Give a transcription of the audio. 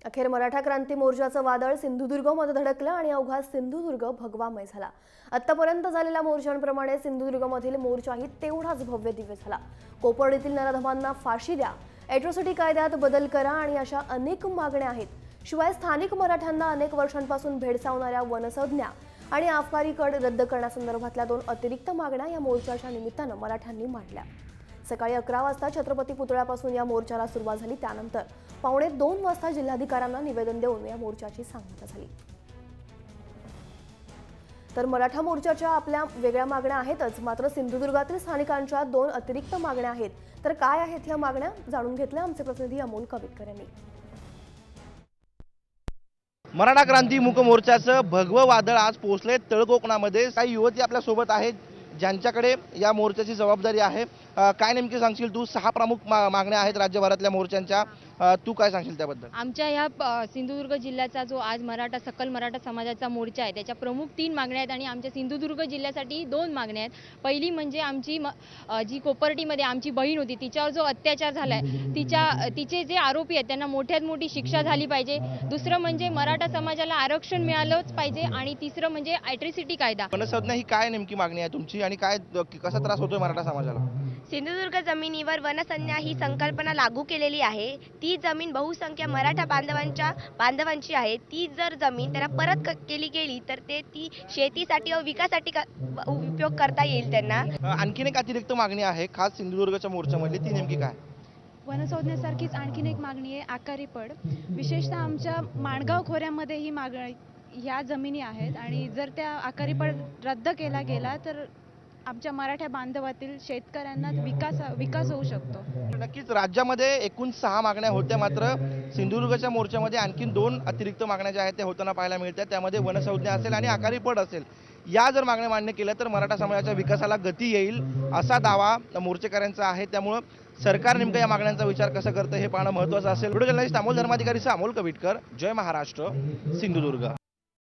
अखेर मराठा क्रांती मोर्चाचं वादळ सिंधुदुर्गमध्ये धडकलं आणि अवघा सिंधुदुर्ग भगवामय झाला। आतापर्यंत झालेल्या मोर्चांप्रमाणे सिंधुदुर्गमधील मोर्चाही तेवढाच भव्य दिव्य झाला। कोपर्डीतील नराधमांना फाशी द्या, एट्रॉसिटी कायद्यात बदल करा आणि अशा अनेक मागण्या आहेत। शिवाय स्थानिक मराठ्यांना अनेक वर्षांपासून भेडसावणाऱ्या वनसंज्ञा आणि आबकारी कर रद्द करण्यासंदर्भातल्या 2 अतिरिक्त मागण्या या मोर्चाच्या निमित्तानं मराठ्यांनी मांडल्या। सकाळी 11 वाजता छत्रपती पुतळ्यापासून या मोर्चाला सुरुवात झाली। त्यानंतर 1:15 वाजता जिल्हाधिकाऱ्यांना निवेदन देऊन या मोर्चाची सांगता झाली। तर मराठा मोर्चाच्या आपल्या वेगळ्या मागण्या आहेतच, मात्र सिंधुदुर्गातील स्थानिकांच्या 2 अतिरिक्त मागण्या आहेत। तर काय आहेत या मागण्या जाणून घेतल्या आमचे प्रतिनिधी अमोल कवितकर यांनी। मराठा क्रांती मूक मोर्चाचं भगवं वादळ आज पोहोचले तळकोकणामध्ये। काही युवती आपल्या सोबत आहेत ज्यांच्याकडे या मोर्चाची जबाबदारी आहे। काय नेमके सांगशील तू? 6 प्रमुख मागण्या आहेत राज्यभरातल्या मोर्चांच्या, तू काय सांगशील त्याबद्दल? आमच्या या सिंधुदुर्ग जिल्ह्याचा जो आज सकल मराठा समाजाचा मोर्चा आहे त्याच्या प्रमुख 3 मागण्या आहेत आणि आमच्या सिंधुदुर्ग जिल्ह्यासाठी 2 मागण्या आहेत। पहिली म्हणजे आमची जी कोपर्डीमध्ये आमची बहीण होती तिच्यावर जो अत्याचार झालाय, तिचे जे आरोपी आहेत त्यांना मोठ्यात मोठी शिक्षा झाली पाहिजे। दुसरं म्हणजे मराठा समाजाला आरक्षण मिळालंच पाहिजे आणि तिसरं म्हणजे एट्रॉसिटी कायदा। वनसंज्ञा ही काय नेमकी मागणी आहे तुमची आणि काय कसा त्रास होतोय मराठा समाजाला? सिंधुदुर्ग जमिनीवर वनसंज्ञा ही संकल्पना लागू केलेली आहे। ती जमीन बहुसंख्य मराठा बांधवांची आहे। ती जर जमीन त्यांना परत केली गेली तर ती शेतीसाठी व विकासासाठी उपयोग करता येईल त्यांना। आणखीन एक अतिरिक्त मागणी आहे खास सिंधुदुर्गच्या मोर्चामधली, ती नेमकी काय? वनसंज्ञेसारखीच आणखीन एक मागणी आहे आकारी पड। विशेषतः आमच्या माणगाव खोऱ्यामध्ये ही मागणी ह्या जमिनी आहेत आणि जर त्या आकारी पड रद्द केला गेला तर आमच्या मराठा बांधवातील शेतकऱ्यांना विकास होऊ शकतो। नक्कीच राज्यामध्ये एकूण 6 मागण्या होत्या, मात्र सिंधुदुर्गच्या मोर्चामध्ये आणखीन 2 अतिरिक्त मागण्या ज्या आहेत त्या होताना पाहायला मिळतात। त्यामध्ये वनसंज्ञा असेल आणि आकारी पड असेल, या जर मागण्या मान्य केल्या तर मराठा समाजाच्या विकासाला गती येईल असा दावा मोर्चेकऱ्यांचा आहे। त्यामुळे सरकार नेमकं या मागण्यांचा विचार कसं करतं हे पाहणं महत्त्वाचं असेल। व्हिडिओ जर्नलिस्ट अमोल धर्माधिकारी, अमोल कवितकर, जय महाराष्ट्र, सिंधुदुर्ग।